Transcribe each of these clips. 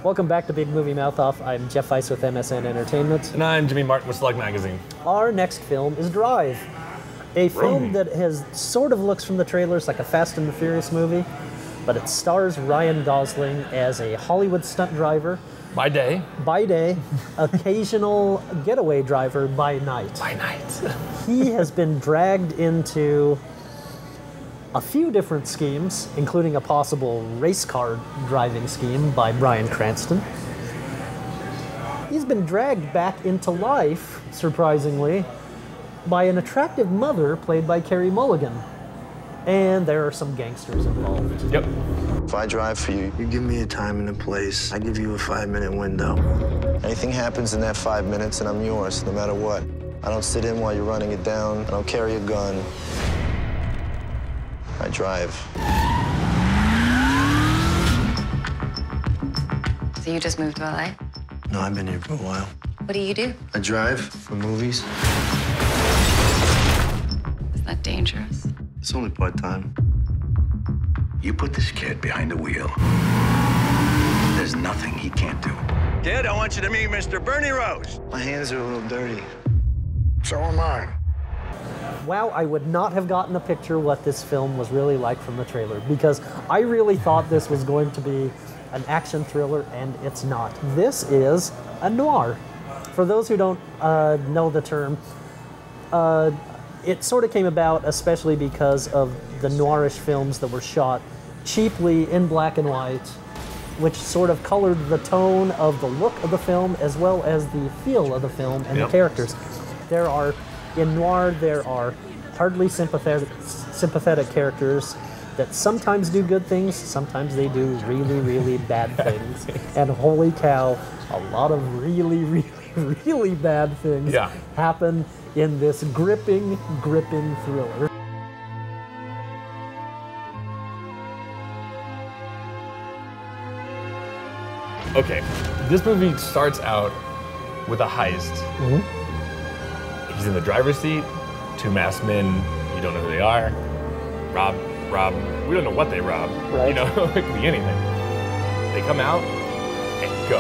Welcome back to Big Movie Mouth Off. I'm Jeff Weiss with MSN Entertainment. And I'm Jimmy Martin with Slug Magazine. Our next film is Drive, a film that sort of looks from the trailers like a Fast and the Furious movie, but it stars Ryan Gosling as a Hollywood stunt driver. By day. By day, occasional getaway driver by night. By night. He has been dragged into a few different schemes, including a possible race car driving scheme by Bryan Cranston. He's been dragged back into life, surprisingly, by an attractive mother played by Carey Mulligan. And there are some gangsters involved. Yep. If I drive for you, You give me a time and a place. I give you a 5-minute window. anything happens in that 5 minutes and I'm yours, no matter what. I don't sit in while you're running it down. I don't carry a gun. I drive. So you just moved to LA? No, I've been here for a while. What do you do? I drive for movies. Is that dangerous? It's only part-time. You put this kid behind the wheel. There's nothing he can't do. Kid, I want you to meet Mr. Bernie Rose. My hands are a little dirty. So am I. Wow, I would not have gotten a picture what this film was really like from the trailer, because I really thought this was going to be an action thriller, and it's not. This is a noir. For those who don't know the term, it sort of came about especially because of the noirish films that were shot cheaply in black and white, which sort of colored the tone of the look of the film as well as the feel of the film and the characters. In noir, there are hardly sympathetic characters that sometimes do good things, sometimes they do really, really bad things. And holy cow, a lot of really, really, really bad things happen in this gripping, gripping thriller. Okay, this movie starts out with a heist. He's in the driver's seat, two masked men, you don't know who they are. Rob, we don't know what they rob. Right. You know, it could be anything. They come out and go.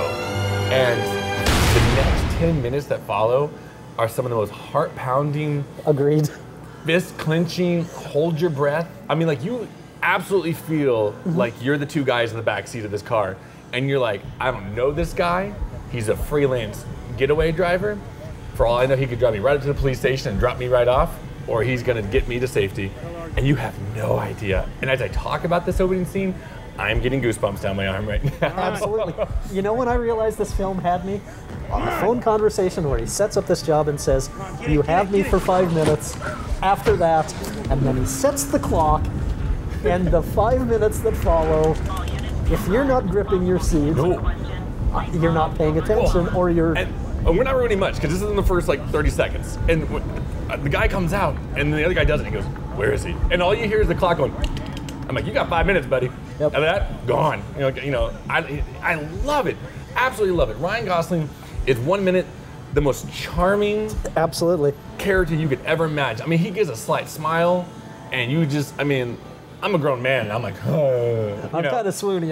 And the next 10 minutes that follow are some of the most heart-pounding, Agreed. fist-clenching, hold your breath. I mean, like, you absolutely feel like you're the two guys in the back seat of this car, and you're like, I don't know this guy. He's a freelance getaway driver. For all I know, he could drive me right up to the police station and drop me right off, or he's gonna get me to safety, and you have no idea. And as I talk about this opening scene, I'm getting goosebumps down my arm right now. Absolutely. You know when I realized this film had me? On the phone conversation where he sets up this job and says, you have me for 5 minutes. After that, and then he sets the clock, and the 5 minutes that follow, if you're not gripping your seat, you're not paying attention, or you're... We're not ruining much, because this is in the first, like, 30 seconds. And the guy comes out, and the other guy does it, and he goes, where is he? And all you hear is the clock going. I'm like, you got 5 minutes, buddy. Yep. After that, gone. I love it. Absolutely love it. Ryan Gosling is 1 minute the most charming character you could ever imagine. I mean, he gives a slight smile, and you just, I mean, I'm a grown man, and I'm like, I'm kind of swoony,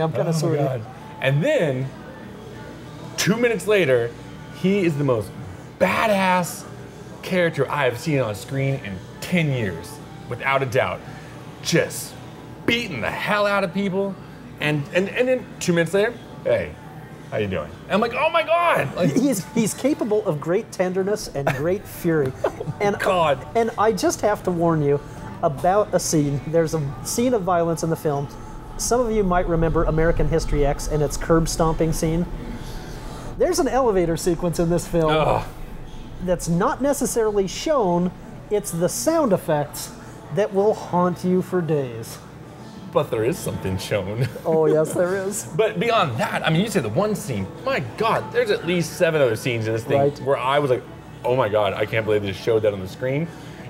God. And then, 2 minutes later, he is the most badass character I have seen on screen in 10 years, without a doubt. Just beating the hell out of people, and then 2 minutes later, hey, how you doing? And I'm like, oh my God! Like, he's capable of great tenderness and great fury. And God. And I just have to warn you about a scene. There's a scene of violence in the film. Some of you might remember American History X and its curb stomping scene. There's an elevator sequence in this film that's not necessarily shown. It's the sound effects that will haunt you for days. But there is something shown. Oh, yes, there is. But beyond that, I mean, you say the one scene, my God, there's at least 7 other scenes in this thing where I was like, oh my God, I can't believe they just showed that on the screen.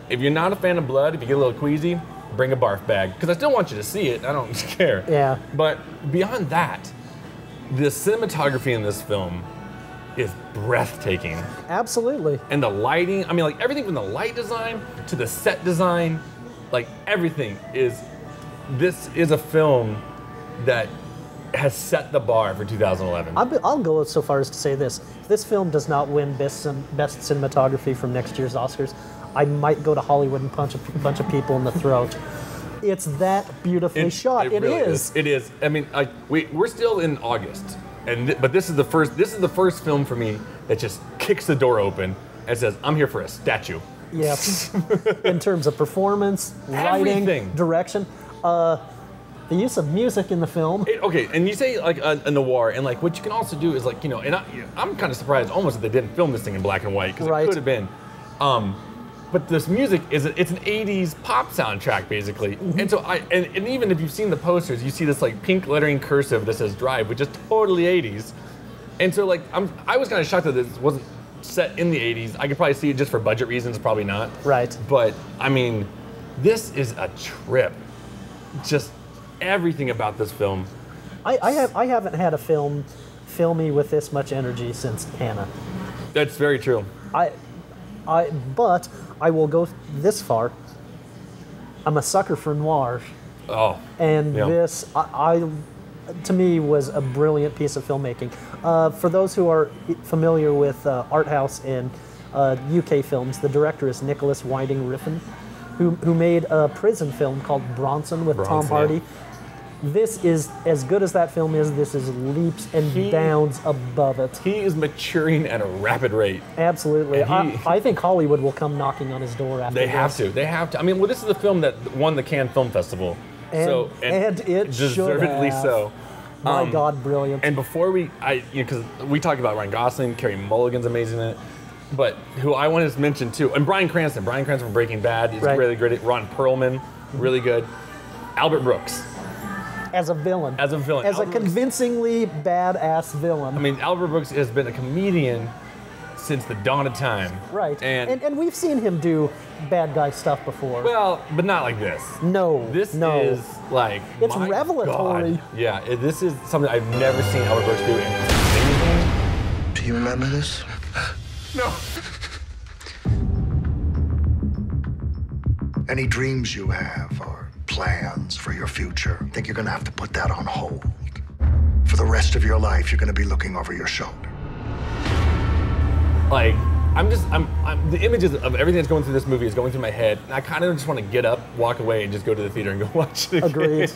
If you're not a fan of blood, if you get a little queasy, bring a barf bag, because I still want you to see it, I don't care. Yeah. But beyond that, the cinematography in this film is breathtaking. Absolutely. And the lighting, I mean, like everything from the light design to the set design, like everything is, this is a film that has set the bar for 2011. I'll go so far as to say this. If this film does not win best cinematography from next year's Oscars, I might go to Hollywood and punch a bunch of people in the throat. It's that beautifully shot. It really is. It is. I mean, we're still in August, but this is the first film for me that just kicks the door open and says, "I'm here for a statue." Yeah. In terms of performance, writing, Everything. direction, the use of music in the film. Okay, and you say like a noir, and like what you can also do is like, you know, and I'm kind of surprised almost that they didn't film this thing in black and white because Right. it could have been. But this music it's an 80s pop soundtrack basically. And so and even if you've seen the posters, you see this like pink lettering cursive that says Drive, which is totally 80s. And so like I was kind of shocked that this wasn't set in the 80s. I could probably see it just for budget reasons, probably not. Right. But I mean, this is a trip. Just everything about this film. I haven't had a film fill me with this much energy since Hannah. That's very true. But I will go this far. I'm a sucker for noir, Oh. and yeah. this, to me, was a brilliant piece of filmmaking. For those who are familiar with art house and UK films, the director is Nicholas Winding Refn, who made a prison film called Bronson with Tom Hardy. Yeah. This is, as good as that film is, this is leaps and bounds above it. He is maturing at a rapid rate. Absolutely. And I think Hollywood will come knocking on his door after They this. have to. They have to. I mean, well, this is the film that won the Cannes Film Festival. And it should deservedly have. so. My God, brilliant. And before because we talked about Ryan Gosling, Carey Mulligan's amazing in it, but who I wanted to mention too, and Bryan Cranston from Breaking Bad is Right. really great. Ron Perlman, really good. Albert Brooks. As a villain. As a villain. As a Albert Brooks- convincingly badass villain. I mean, Albert Brooks has been a comedian since the dawn of time. Right. And we've seen him do bad guy stuff before. well, but not like this. no. This no. is like It's my revelatory. God. Yeah, this is something I've never seen Albert Brooks do in anything. Do you remember this? No. Any dreams you have or plans for your future, I think you're gonna have to put that on hold. For the rest of your life, you're gonna be looking over your shoulder. Like, the images of everything that's going through this movie is going through my head, and I kind of just want to get up, walk away, and just go to the theater and go watch it again. Agreed.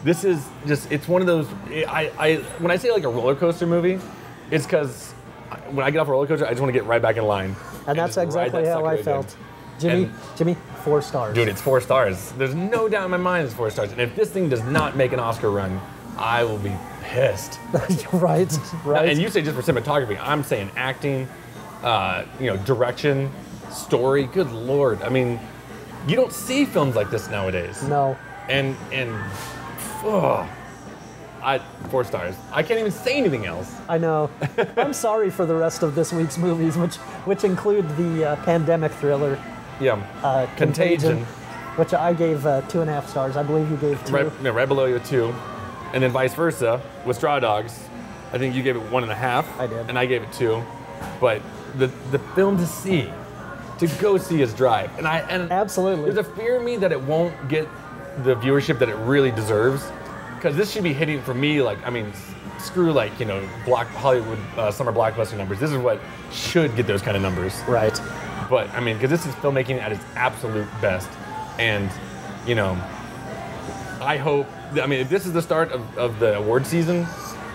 This is just, it's one of those, when I say like a roller coaster movie, it's because when I get off a roller coaster, I just want to get right back in line. And that's just ride exactly that how sucker I again. felt. And- Jimmy, 4 stars. Dude, it's 4 stars. There's no doubt in my mind it's 4 stars. And if this thing does not make an Oscar run, I will be pissed. right. And you say just for cinematography, I'm saying acting, direction, story. Good Lord. I mean, you don't see films like this nowadays. No. And 4 stars. I can't even say anything else. I know. I'm sorry for the rest of this week's movies, which include the pandemic thriller Yeah. Contagion, which I gave 2.5 stars. I believe you gave 2. Right below you 2. And then vice versa with Straw Dogs. I think you gave it 1.5. I did. And I gave it 2. But the film to go see is Drive. And Absolutely. There's a fear in me that it won't get the viewership that it really deserves. Because this should be hitting for me, like, I mean, screw like, Hollywood summer blockbuster numbers. This is what should get those kind of numbers. Right. But, I mean, because this is filmmaking at its absolute best. And, I hope, if this is the start of the award season,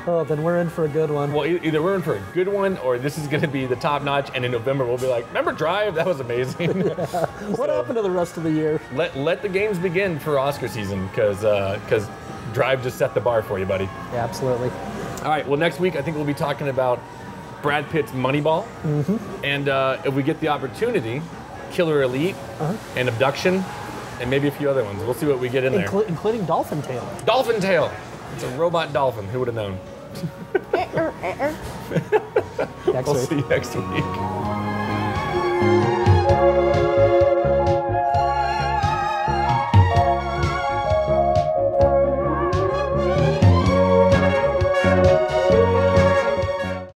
Oh, then we're in for a good one. well, either we're in for a good one or this is going to be the top notch. And in November, we'll be like, remember Drive? That was amazing. What happened to the rest of the year? Let the games begin for Oscar season because Drive just set the bar for you, buddy. Yeah, absolutely. All right, well, next week, I think we'll be talking about Brad Pitt's Moneyball. Mm-hmm. And if we get the opportunity, Killer Elite and Abduction and maybe a few other ones. We'll see what we get in there. Including Dolphin Tail. Dolphin Tail. It's a robot dolphin. Who would have known? Next We'll week. see you next week.